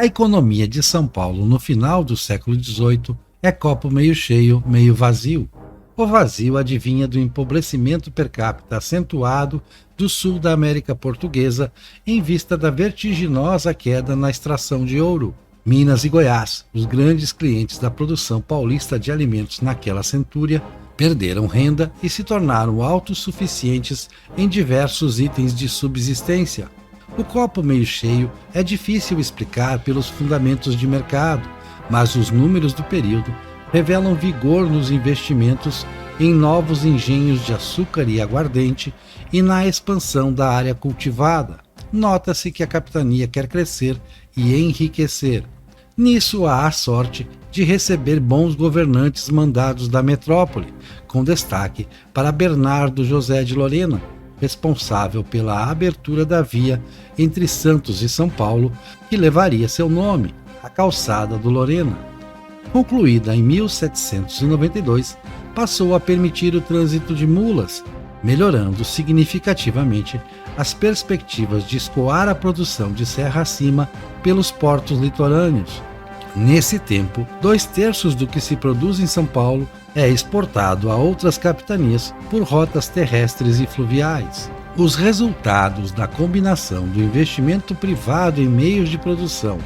A economia de São Paulo no final do século XVIII é copo meio cheio, meio vazio. O vazio advinha do empobrecimento per capita acentuado do sul da América Portuguesa em vista da vertiginosa queda na extração de ouro. Minas e Goiás, os grandes clientes da produção paulista de alimentos naquela centúria, perderam renda e se tornaram autossuficientes em diversos itens de subsistência. O copo meio cheio é difícil explicar pelos fundamentos de mercado, mas os números do período revelam vigor nos investimentos em novos engenhos de açúcar e aguardente e na expansão da área cultivada. Nota-se que a capitania quer crescer e enriquecer. Nisso há a sorte de receber bons governantes mandados da metrópole, com destaque para Bernardo José de Lorena, responsável pela abertura da via entre Santos e São Paulo, que levaria seu nome, a Calçada do Lorena. Concluída em 1792, passou a permitir o trânsito de mulas, melhorando significativamente as perspectivas de escoar a produção de serra acima pelos portos litorâneos. Nesse tempo, 2/3 do que se produz em São Paulo é exportado a outras capitanias por rotas terrestres e fluviais. Os resultados da combinação do investimento privado em meios de produção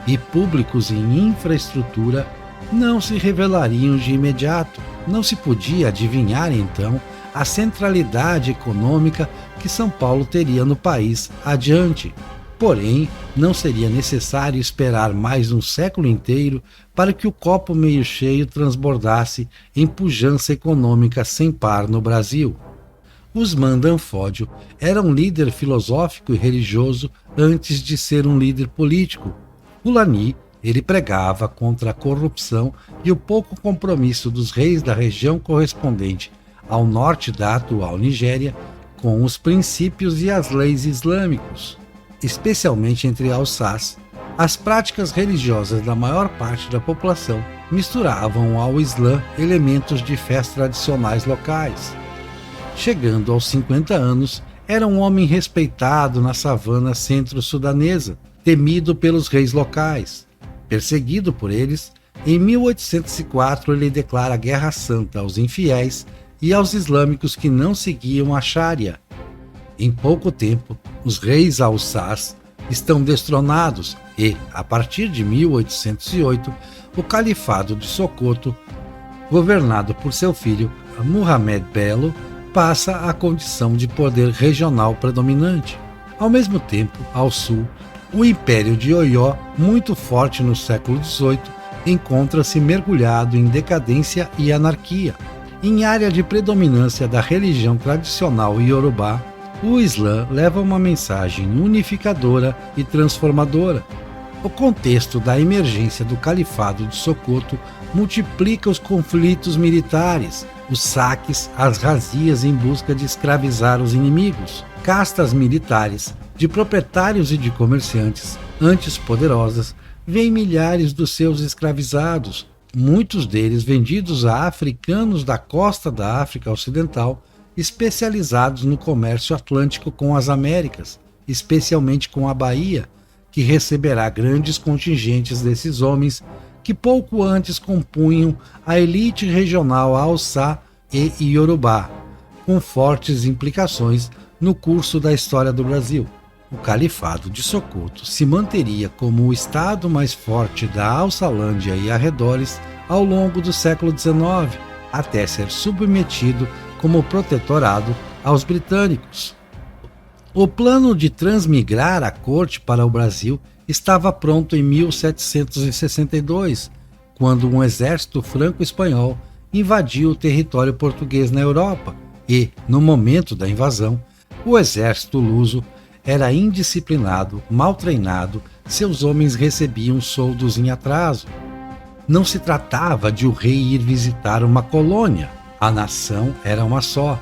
e públicos em infraestrutura não se revelariam de imediato. Não se podia adivinhar, então, a centralidade econômica que São Paulo teria no país adiante. Porém, não seria necessário esperar mais um século inteiro para que o copo meio cheio transbordasse em pujança econômica sem par no Brasil. Usman Danfodio era um líder filosófico e religioso antes de ser um líder político. Fulani, ele pregava contra a corrupção e o pouco compromisso dos reis da região correspondente ao norte da atual Nigéria com os princípios e as leis islâmicos. Especialmente entre Alsáce, as práticas religiosas da maior parte da população misturavam ao Islã elementos de fés tradicionais locais. Chegando aos 50 anos, era um homem respeitado na savana centro-sudanesa, temido pelos reis locais. Perseguido por eles, em 1804 ele declara guerra santa aos infiéis e aos islâmicos que não seguiam a Sharia. Em pouco tempo, os reis Alsáce estão destronados e, a partir de 1808, o Califado de Socoto, governado por seu filho Muhammad Bello, passa à condição de poder regional predominante. Ao mesmo tempo, ao sul, o Império de Oió, muito forte no século XVIII, encontra-se mergulhado em decadência e anarquia. Em área de predominância da religião tradicional iorubá, o Islã leva uma mensagem unificadora e transformadora. O contexto da emergência do Califado de Socoto multiplica os conflitos militares, os saques, as razias em busca de escravizar os inimigos. Castas militares, de proprietários e de comerciantes, antes poderosas, veem milhares dos seus escravizados, muitos deles vendidos a africanos da costa da África Ocidental, especializados no comércio atlântico com as Américas, especialmente com a Bahia, que receberá grandes contingentes desses homens que pouco antes compunham a elite regional Haussá e Iorubá, com fortes implicações no curso da história do Brasil. O Califado de Socoto se manteria como o estado mais forte da Alçalândia e arredores ao longo do século XIX, até ser submetido como protetorado aos britânicos. O plano de transmigrar a corte para o Brasil estava pronto em 1762, quando um exército franco-espanhol invadiu o território português na Europa e, no momento da invasão, o exército luso era indisciplinado, mal treinado, seus homens recebiam soldos em atraso. Não se tratava de o rei ir visitar uma colônia, a nação era uma só,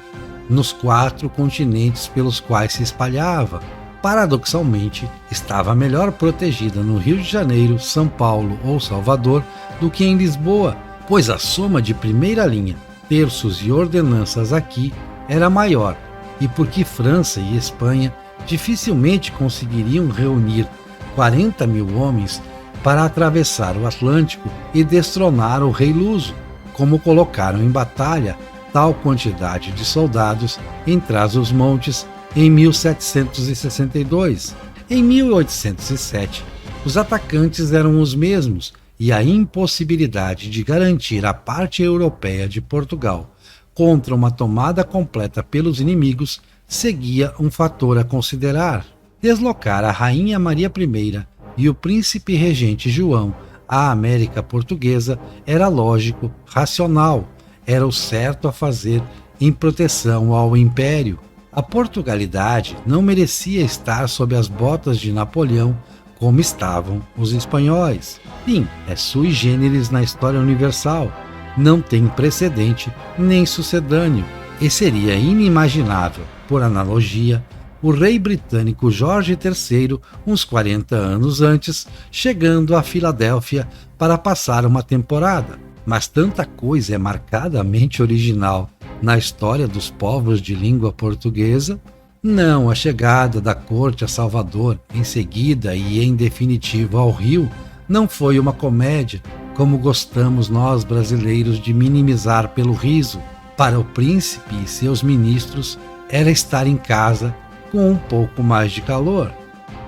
nos 4 continentes pelos quais se espalhava. Paradoxalmente, estava melhor protegida no Rio de Janeiro, São Paulo ou Salvador do que em Lisboa, pois a soma de primeira linha, terços e ordenanças aqui era maior, e porque França e Espanha dificilmente conseguiriam reunir 40.000 homens para atravessar o Atlântico e destronar o rei luso, como colocaram em batalha tal quantidade de soldados em Trás-os-Montes em 1762. Em 1807, os atacantes eram os mesmos e a impossibilidade de garantir a parte europeia de Portugal contra uma tomada completa pelos inimigos seguia um fator a considerar. Deslocar a Rainha Maria I e o príncipe regente João à América Portuguesa era lógico, racional, era o certo a fazer em proteção ao Império. A Portugalidade não merecia estar sob as botas de Napoleão como estavam os espanhóis. Sim, é sui generis na história universal, não tem precedente nem sucedâneo, e seria inimaginável, por analogia, o rei britânico Jorge III, uns 40 anos antes, chegando a Filadélfia para passar uma temporada. Mas tanta coisa é marcadamente original na história dos povos de língua portuguesa. Não, a chegada da corte a Salvador, em seguida e em definitivo ao Rio, não foi uma comédia, como gostamos nós brasileiros de minimizar pelo riso. Para o príncipe e seus ministros, era estar em casa com um pouco mais de calor.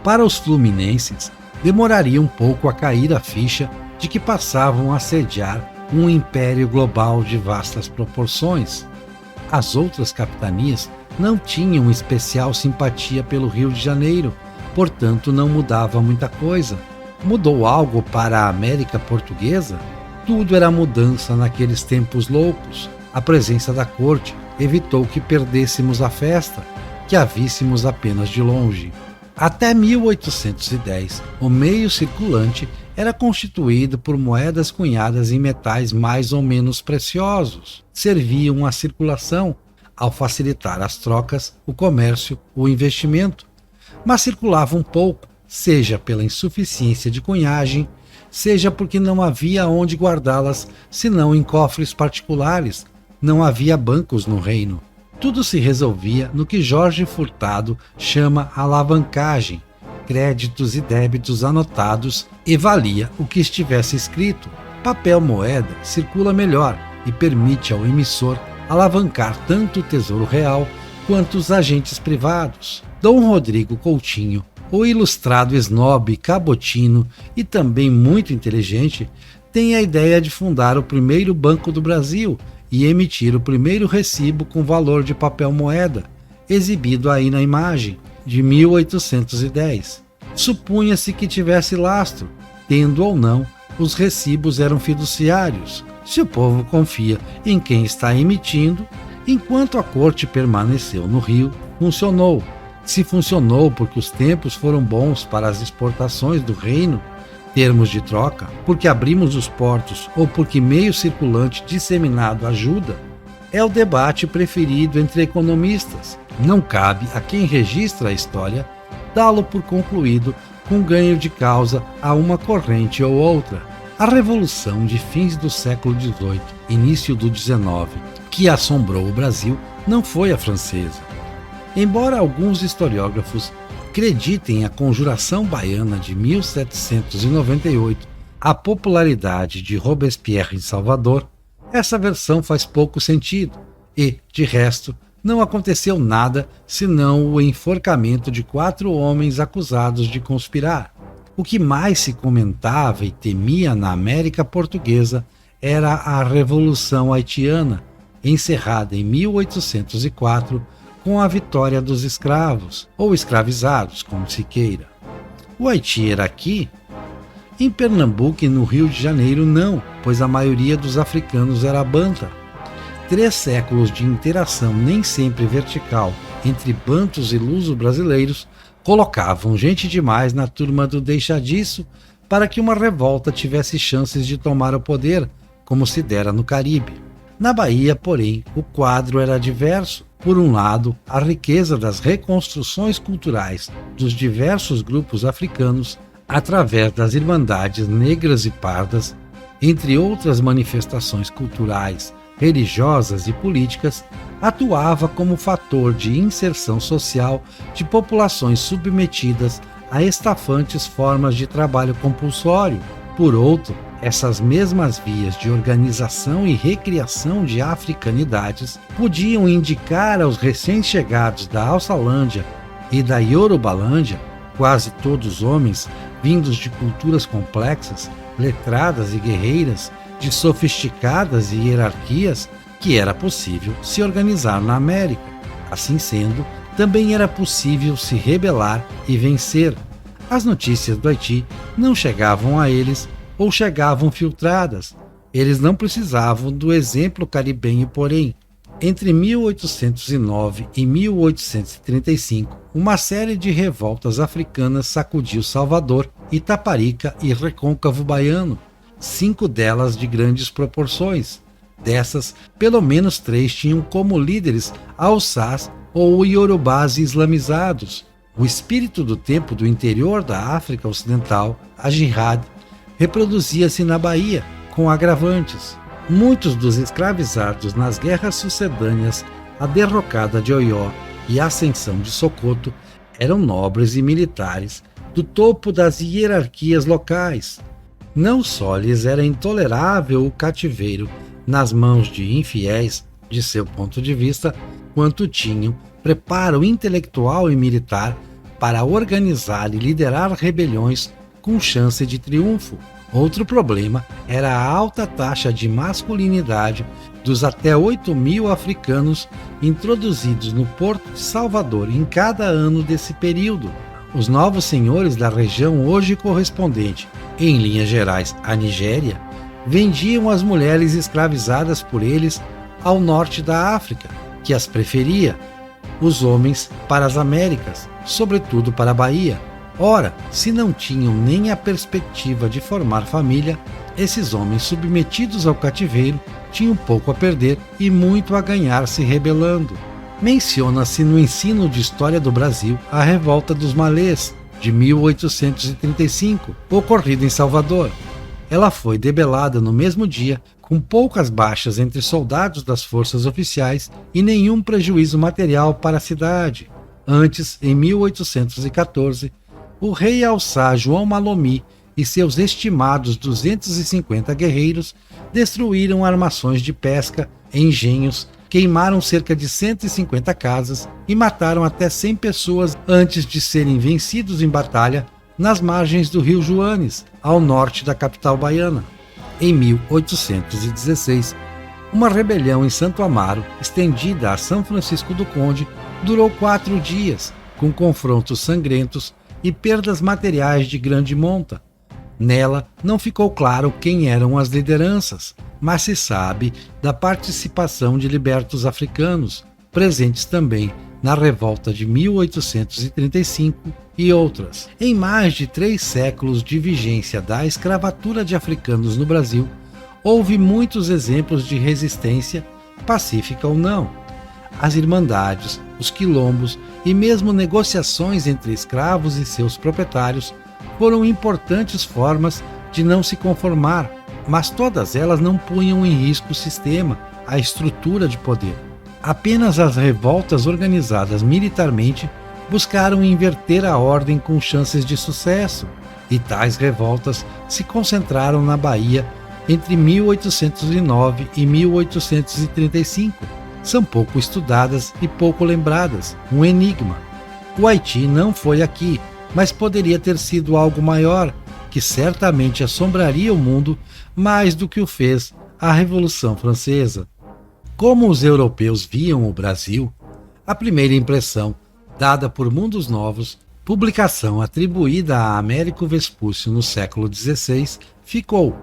Para os fluminenses, demoraria um pouco a cair a ficha de que passavam a sediar um império global de vastas proporções. As outras capitanias não tinham especial simpatia pelo Rio de Janeiro, portanto não mudava muita coisa. Mudou algo para a América Portuguesa? Tudo era mudança naqueles tempos loucos. A presença da corte evitou que perdêssemos a festa, que a víssemos apenas de longe. Até 1810, o meio circulante era constituído por moedas cunhadas em metais mais ou menos preciosos. Serviam à circulação, ao facilitar as trocas, o comércio, o investimento. Mas circulavam pouco, seja pela insuficiência de cunhagem, seja porque não havia onde guardá-las senão em cofres particulares. Não havia bancos no reino. Tudo se resolvia no que Jorge Furtado chama alavancagem, créditos e débitos anotados, e valia o que estivesse escrito. Papel moeda circula melhor e permite ao emissor alavancar tanto o Tesouro Real quanto os agentes privados. Dom Rodrigo Coutinho, o ilustrado esnobe cabotino e também muito inteligente, tem a ideia de fundar o primeiro Banco do Brasil e emitir o primeiro recibo com valor de papel moeda, exibido aí na imagem, de 1810. Supunha-se que tivesse lastro, tendo ou não, os recibos eram fiduciários. Se o povo confia em quem está emitindo, enquanto a corte permaneceu no Rio, funcionou. Se funcionou porque os tempos foram bons para as exportações do reino, termos de troca, porque abrimos os portos ou porque meio circulante disseminado ajuda, é o debate preferido entre economistas. Não cabe a quem registra a história dá-lo por concluído com ganho de causa a uma corrente ou outra. A revolução de fins do século XVIII, início do XIX, que assombrou o Brasil, não foi a francesa. Embora alguns historiógrafos acreditem a Conjuração Baiana de 1798, a popularidade de Robespierre em Salvador, essa versão faz pouco sentido e, de resto, não aconteceu nada senão o enforcamento de 4 homens acusados de conspirar. O que mais se comentava e temia na América Portuguesa era a Revolução Haitiana, encerrada em 1804, com a vitória dos escravos, ou escravizados, como se queira. O Haiti era aqui? Em Pernambuco e no Rio de Janeiro não, pois a maioria dos africanos era banta. 3 séculos de interação nem sempre vertical entre bantos e luso-brasileiros colocavam gente demais na turma do deixa disso para que uma revolta tivesse chances de tomar o poder, como se dera no Caribe. Na Bahia, porém, o quadro era diverso. Por um lado, a riqueza das reconstruções culturais dos diversos grupos africanos através das Irmandades Negras e Pardas, entre outras manifestações culturais, religiosas e políticas, atuava como fator de inserção social de populações submetidas a estafantes formas de trabalho compulsório. Por outro, essas mesmas vias de organização e recriação de africanidades podiam indicar aos recém-chegados da Alçalândia e da Yorubalândia, quase todos homens vindos de culturas complexas, letradas e guerreiras, de sofisticadas hierarquias, que era possível se organizar na América. Assim sendo, também era possível se rebelar e vencer. As notícias do Haiti não chegavam a eles ou chegavam filtradas. Eles não precisavam do exemplo caribenho, porém. Entre 1809 e 1835, uma série de revoltas africanas sacudiu Salvador, Itaparica e Recôncavo Baiano, 5 delas de grandes proporções. Dessas, pelo menos 3 tinham como líderes Haussás ou Iorubás islamizados. O espírito do tempo do interior da África Ocidental, a Jihad, reproduzia-se na Bahia, com agravantes. Muitos dos escravizados nas guerras sucedâneas à derrocada de Oió e a ascensão de Sokoto eram nobres e militares do topo das hierarquias locais. Não só lhes era intolerável o cativeiro nas mãos de infiéis, de seu ponto de vista, quanto tinham preparo intelectual e militar para organizar e liderar rebeliões com chance de triunfo. Outro problema era a alta taxa de masculinidade dos até 8.000 africanos introduzidos no Porto de Salvador em cada ano desse período. Os novos senhores da região, hoje correspondente, em linhas gerais, à Nigéria, vendiam as mulheres escravizadas por eles ao norte da África, que as preferia, os homens para as Américas, sobretudo para a Bahia. Ora, se não tinham nem a perspectiva de formar família, esses homens submetidos ao cativeiro tinham pouco a perder e muito a ganhar se rebelando. Menciona-se no ensino de História do Brasil a Revolta dos Malês, de 1835, ocorrida em Salvador. Ela foi debelada no mesmo dia, com poucas baixas entre soldados das forças oficiais e nenhum prejuízo material para a cidade. Antes, em 1814, o rei Alçá João Malomi e seus estimados 250 guerreiros destruíram armações de pesca, engenhos, queimaram cerca de 150 casas e mataram até 100 pessoas antes de serem vencidos em batalha nas margens do rio Juanes, ao norte da capital baiana. Em 1816, uma rebelião em Santo Amaro, estendida a São Francisco do Conde, durou 4 dias, com confrontos sangrentos e perdas materiais de grande monta. Nela não ficou claro quem eram as lideranças, mas se sabe da participação de libertos africanos, presentes também na revolta de 1835 e outras. Em mais de 3 séculos de vigência da escravatura de africanos no Brasil, houve muitos exemplos de resistência, pacífica ou não. As irmandades, os quilombos e mesmo negociações entre escravos e seus proprietários foram importantes formas de não se conformar, mas todas elas não punham em risco o sistema, a estrutura de poder. Apenas as revoltas organizadas militarmente buscaram inverter a ordem com chances de sucesso, e tais revoltas se concentraram na Bahia entre 1809 e 1835. São pouco estudadas e pouco lembradas, um enigma. O Haiti não foi aqui, mas poderia ter sido algo maior, que certamente assombraria o mundo mais do que o fez a Revolução Francesa. Como os europeus viam o Brasil, a primeira impressão, dada por Mundos Novos, publicação atribuída a Américo Vespúcio no século XVI, ficou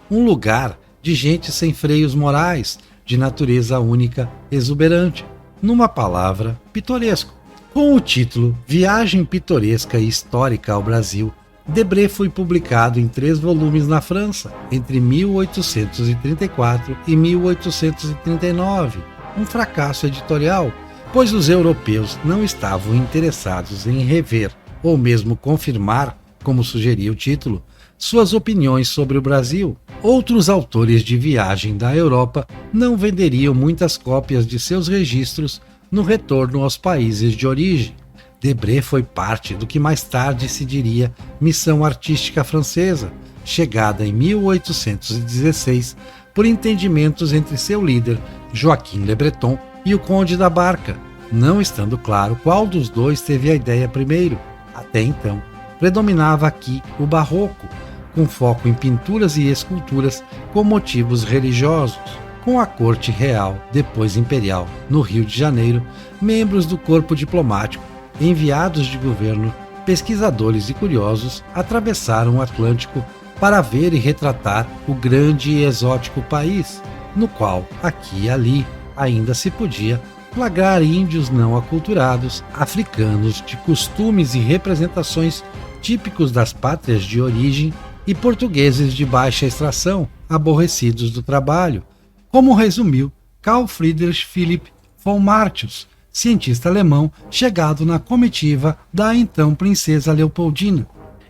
um lugar de gente sem freios morais, de natureza única, exuberante, numa palavra, pitoresco. Com o título Viagem Pitoresca e Histórica ao Brasil, Debré foi publicado em 3 volumes na França, entre 1834 e 1839, um fracasso editorial, pois os europeus não estavam interessados em rever, ou mesmo confirmar, como sugeria o título, suas opiniões sobre o Brasil. Outros autores de viagem da Europa não venderiam muitas cópias de seus registros no retorno aos países de origem. Debré foi parte do que mais tarde se diria Missão Artística Francesa, chegada em 1816 por entendimentos entre seu líder, Joaquim Le Breton, e o Conde da Barca, não estando claro qual dos dois teve a ideia primeiro. Até então, predominava aqui o barroco, com foco em pinturas e esculturas com motivos religiosos. Com a corte real, depois imperial, no Rio de Janeiro, membros do corpo diplomático, enviados de governo, pesquisadores e curiosos atravessaram o Atlântico para ver e retratar o grande e exótico país, no qual, aqui e ali, ainda se podia flagrar índios não aculturados, africanos de costumes e representações típicos das pátrias de origem e portugueses de baixa extração, aborrecidos do trabalho, como resumiu Carl Friedrich Philipp von Martius, cientista alemão chegado na comitiva da então princesa Leopoldina.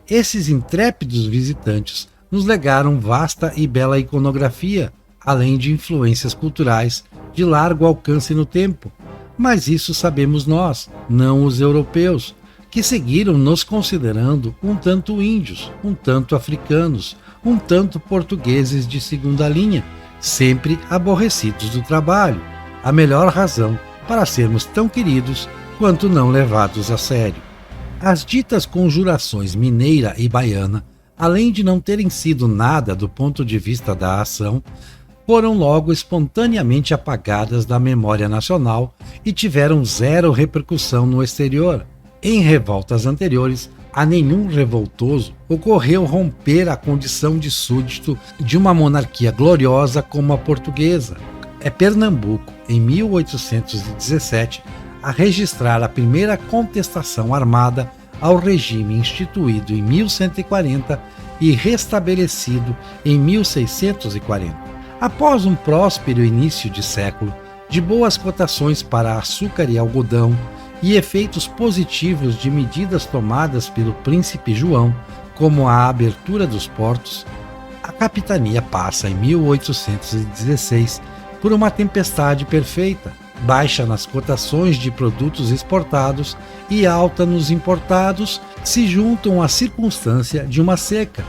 Esses intrépidos visitantes nos legaram vasta e bela iconografia, além de influências culturais de largo alcance no tempo. Mas isso sabemos nós, não os europeus, que seguiram nos considerando um tanto índios, um tanto africanos, um tanto portugueses de segunda linha, sempre aborrecidos do trabalho, a melhor razão para sermos tão queridos quanto não levados a sério. As ditas conjurações mineira e baiana, além de não terem sido nada do ponto de vista da ação, foram logo espontaneamente apagadas da memória nacional e tiveram zero repercussão no exterior. Em revoltas anteriores, a nenhum revoltoso ocorreu romper a condição de súdito de uma monarquia gloriosa como a portuguesa. É Pernambuco, em 1817, a registrar a primeira contestação armada ao regime instituído em 1140 e restabelecido em 1640. Após um próspero início de século, de boas cotações para açúcar e algodão e efeitos positivos de medidas tomadas pelo príncipe João, como a abertura dos portos, a capitania passa em 1816 por uma tempestade perfeita, baixa nas cotações de produtos exportados e alta nos importados, se juntam à circunstância de uma seca,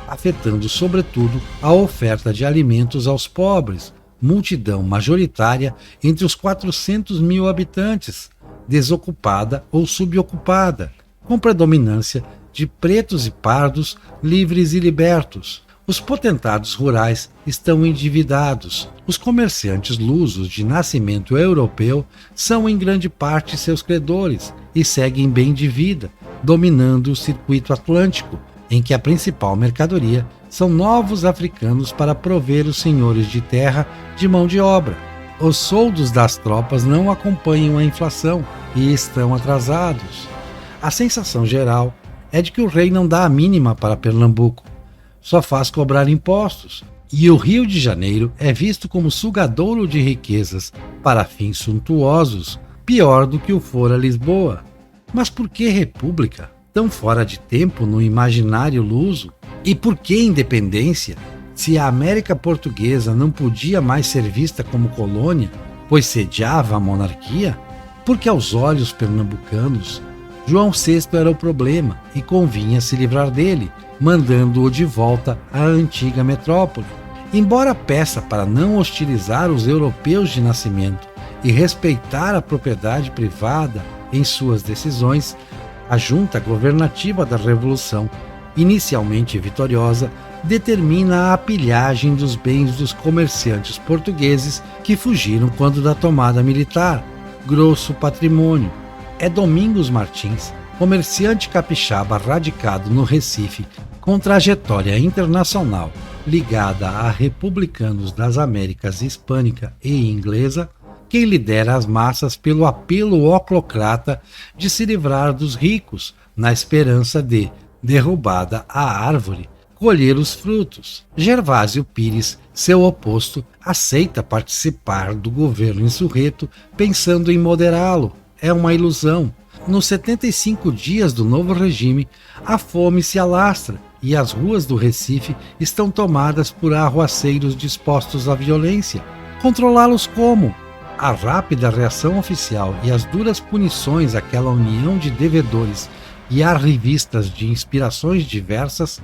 afetando sobretudo a oferta de alimentos aos pobres, multidão majoritária entre os 400 mil habitantes, desocupada ou subocupada, com predominância de pretos e pardos, livres e libertos. Os potentados rurais estão endividados. Os comerciantes lusos de nascimento europeu são em grande parte seus credores e seguem bem de vida, dominando o circuito atlântico, em que a principal mercadoria são novos africanos para prover os senhores de terra de mão de obra. Os soldos das tropas não acompanham a inflação e estão atrasados. A sensação geral é de que o rei não dá a mínima para Pernambuco, só faz cobrar impostos, e o Rio de Janeiro é visto como sugadouro de riquezas para fins suntuosos, pior do que o fora Lisboa. Mas por que república? Tão fora de tempo no imaginário luso? E por que independência, se a América Portuguesa não podia mais ser vista como colônia, pois sediava a monarquia? Porque aos olhos pernambucanos, João VI era o problema e convinha se livrar dele, mandando-o de volta à antiga metrópole. Embora peça para não hostilizar os europeus de nascimento e respeitar a propriedade privada em suas decisões, a junta governativa da Revolução, inicialmente vitoriosa, determina a pilhagem dos bens dos comerciantes portugueses que fugiram quando da tomada militar, grosso patrimônio. É Domingos Martins, comerciante capixaba radicado no Recife, com trajetória internacional ligada a republicanos das Américas hispânica e inglesa, quem lidera as massas pelo apelo oclocrata de se livrar dos ricos, na esperança de, derrubada a árvore, colher os frutos. Gervásio Pires, seu oposto, aceita participar do governo insurreto pensando em moderá-lo. É uma ilusão. Nos 75 dias do novo regime, a fome se alastra e as ruas do Recife estão tomadas por arruaceiros dispostos à violência. Controlá-los como? A rápida reação oficial e as duras punições àquela união de devedores e arrivistas de inspirações diversas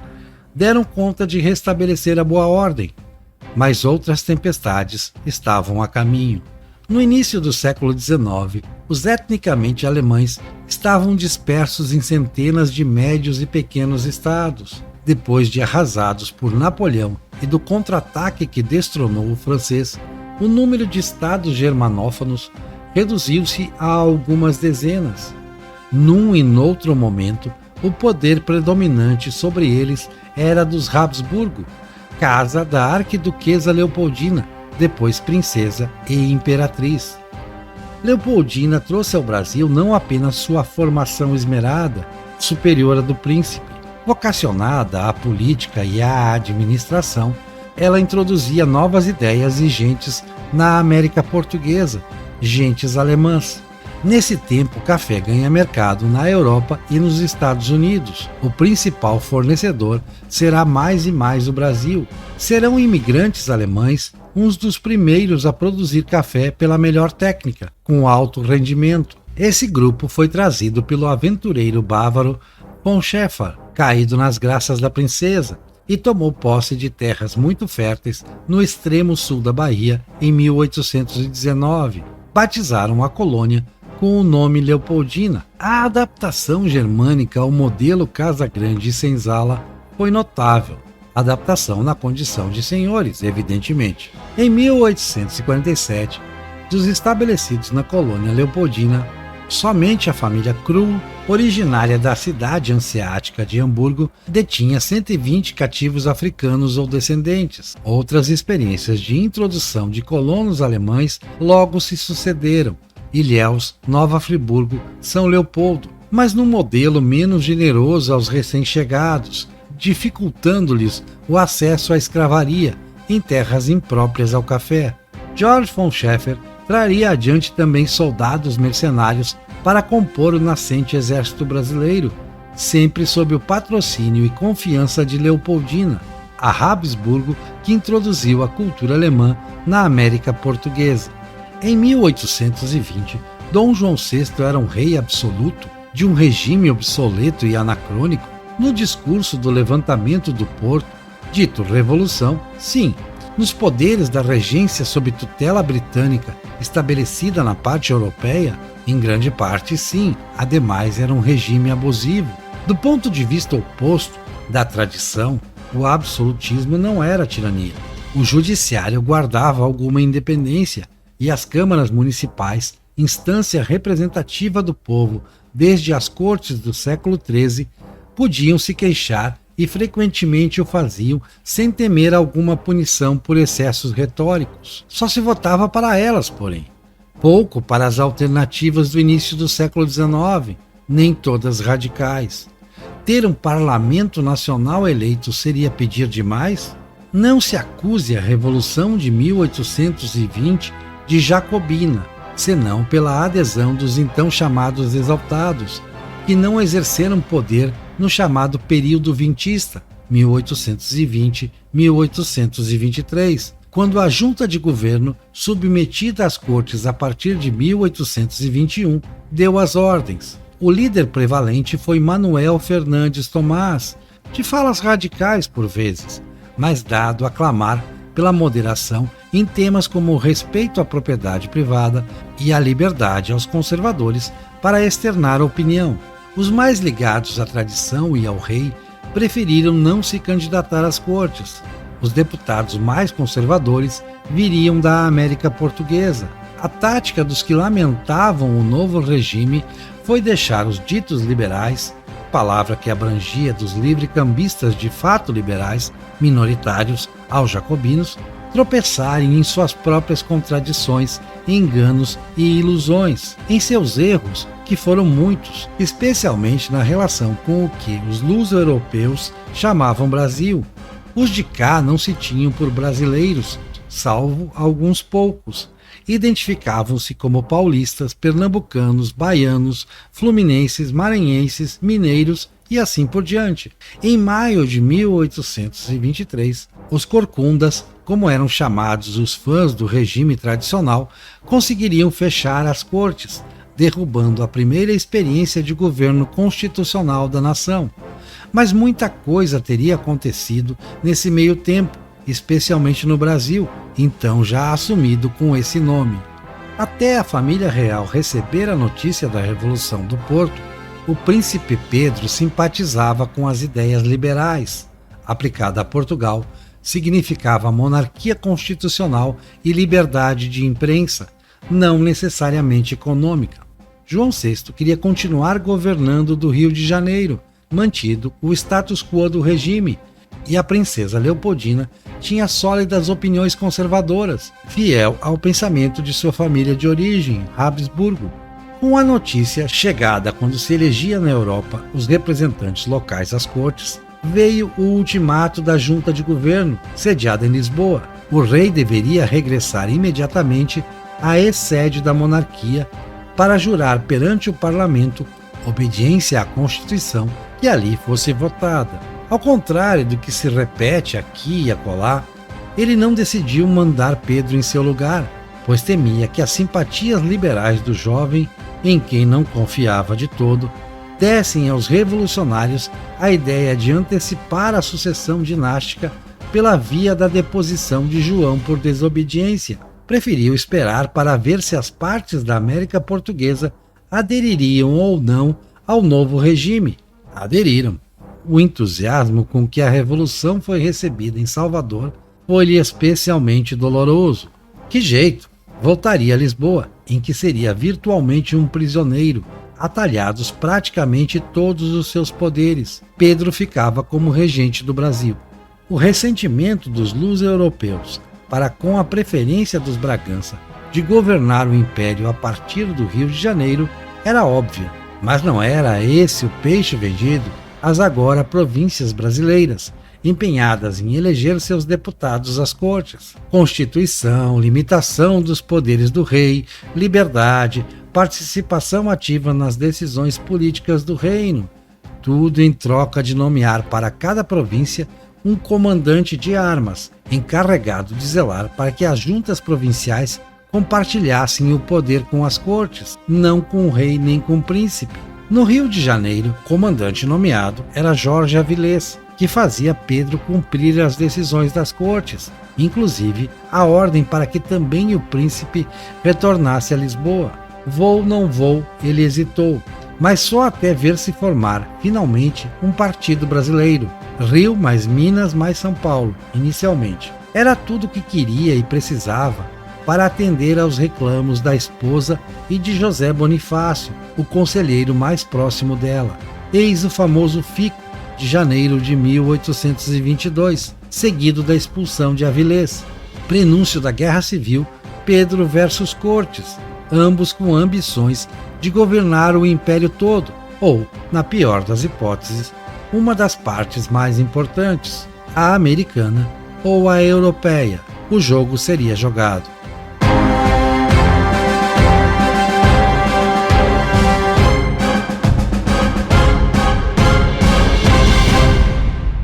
deram conta de restabelecer a boa ordem, mas outras tempestades estavam a caminho. No início do século XIX, os etnicamente alemães estavam dispersos em centenas de médios e pequenos estados. Depois de arrasados por Napoleão e do contra-ataque que destronou o francês, o número de estados germanófonos reduziu-se a algumas dezenas. Num e noutro momento, o poder predominante sobre eles era dos Habsburgo, casa da arquiduquesa Leopoldina, depois princesa e imperatriz. Leopoldina trouxe ao Brasil não apenas sua formação esmerada, superior à do príncipe. Vocacionada à política e à administração, ela introduzia novas ideias e gentes na América Portuguesa, gentes alemãs. Nesse tempo, o café ganha mercado na Europa e nos Estados Unidos. O principal fornecedor será mais e mais o Brasil. Serão imigrantes alemães uns dos primeiros a produzir café pela melhor técnica, com alto rendimento. Esse grupo foi trazido pelo aventureiro bávaro von Schäfer, caído nas graças da princesa, e tomou posse de terras muito férteis no extremo sul da Bahia em 1819. Batizaram a colônia com o nome Leopoldina. A adaptação germânica ao modelo Casa Grande e Senzala foi notável. Adaptação na condição de senhores, evidentemente. Em 1847, dos estabelecidos na colônia Leopoldina, somente a família Krull, originária da cidade hanseática de Hamburgo, detinha 120 cativos africanos ou descendentes. Outras experiências de introdução de colonos alemães logo se sucederam: Ilhéus, Nova Friburgo, São Leopoldo, mas num modelo menos generoso aos recém-chegados, dificultando-lhes o acesso à escravaria em terras impróprias ao café. Georg von Schäfer traria adiante também soldados mercenários para compor o nascente exército brasileiro, sempre sob o patrocínio e confiança de Leopoldina, a Habsburgo que introduziu a cultura alemã na América Portuguesa. Em 1820, Dom João VI era um rei absoluto de um regime obsoleto e anacrônico. No discurso do levantamento do Porto, dito Revolução, sim, nos poderes da regência sob tutela britânica estabelecida na parte europeia, em grande parte sim, ademais era um regime abusivo. Do ponto de vista oposto, da tradição, o absolutismo não era tirania. O judiciário guardava alguma independência e as câmaras municipais, instância representativa do povo desde as cortes do século XIII, podiam se queixar e frequentemente o faziam sem temer alguma punição por excessos retóricos. Só se votava para elas, porém. Pouco para as alternativas do início do século XIX, nem todas radicais. Ter um parlamento nacional eleito seria pedir demais? Não se acuse a Revolução de 1820 de jacobina, senão pela adesão dos então chamados exaltados, que não exerceram poder no chamado período vintista, 1820-1823, quando a junta de governo, submetida às cortes a partir de 1821, deu as ordens. O líder prevalente foi Manuel Fernandes Tomás, de falas radicais por vezes, mas dado a clamar pela moderação em temas como o respeito à propriedade privada e a liberdade aos conservadores para externar a opinião. Os mais ligados à tradição e ao rei preferiram não se candidatar às cortes. Os deputados mais conservadores viriam da América Portuguesa. A tática dos que lamentavam o novo regime foi deixar os ditos liberais, palavra que abrangia dos livre-cambistas de fato liberais, minoritários, aos jacobinos, tropeçarem em suas próprias contradições, enganos e ilusões, em seus erros, que foram muitos, especialmente na relação com o que os luso-europeus chamavam Brasil. Os de cá não se tinham por brasileiros, salvo alguns poucos. Identificavam-se como paulistas, pernambucanos, baianos, fluminenses, maranhenses, mineiros e assim por diante. Em maio de 1823, os corcundas, como eram chamados os fãs do regime tradicional, conseguiriam fechar as cortes, derrubando a primeira experiência de governo constitucional da nação. Mas muita coisa teria acontecido nesse meio tempo, especialmente no Brasil, então já assumido com esse nome. Até a família real receber a notícia da Revolução do Porto, o príncipe Pedro simpatizava com as ideias liberais. Aplicada a Portugal, significava monarquia constitucional e liberdade de imprensa, não necessariamente econômica. João VI queria continuar governando do Rio de Janeiro, mantido o status quo do regime, e a princesa Leopoldina tinha sólidas opiniões conservadoras, fiel ao pensamento de sua família de origem, Habsburgo. Com a notícia chegada quando se elegia na Europa os representantes locais às cortes, veio o ultimato da junta de governo, sediada em Lisboa. O rei deveria regressar imediatamente à ex-sede da monarquia para jurar perante o parlamento obediência à Constituição que ali fosse votada. Ao contrário do que se repete aqui e acolá, ele não decidiu mandar Pedro em seu lugar, pois temia que as simpatias liberais do jovem, em quem não confiava de todo, dessem aos revolucionários a ideia de antecipar a sucessão dinástica pela via da deposição de João por desobediência. Preferiu esperar para ver se as partes da América Portuguesa adeririam ou não ao novo regime. Aderiram. O entusiasmo com que a Revolução foi recebida em Salvador foi-lhe especialmente doloroso. Que jeito! Voltaria a Lisboa, em que seria virtualmente um prisioneiro, atalhados praticamente todos os seus poderes. Pedro ficava como regente do Brasil. O ressentimento dos luso-europeus para com a preferência dos Bragança de governar o império a partir do Rio de Janeiro era óbvio, mas não era esse o peixe vendido às agora províncias brasileiras, empenhadas em eleger seus deputados às cortes. Constituição, limitação dos poderes do rei, liberdade, participação ativa nas decisões políticas do reino, tudo em troca de nomear para cada província um comandante de armas, encarregado de zelar para que as juntas provinciais compartilhassem o poder com as cortes, não com o rei nem com o príncipe. No Rio de Janeiro, o comandante nomeado era Jorge Avilés, que fazia Pedro cumprir as decisões das cortes, inclusive a ordem para que também o príncipe retornasse a Lisboa. Vou, não vou, ele hesitou, mas só até ver se formar, finalmente, um partido brasileiro. Rio mais Minas mais São Paulo, inicialmente. Era tudo o que queria e precisava para atender aos reclamos da esposa e de José Bonifácio, o conselheiro mais próximo dela. Eis o famoso Fico, de janeiro de 1822, seguido da expulsão de Avilés. Prenúncio da Guerra Civil, Pedro versus Cortes, ambos com ambições de governar o império todo, ou, na pior das hipóteses, uma das partes mais importantes, a americana ou a europeia. O jogo seria jogado.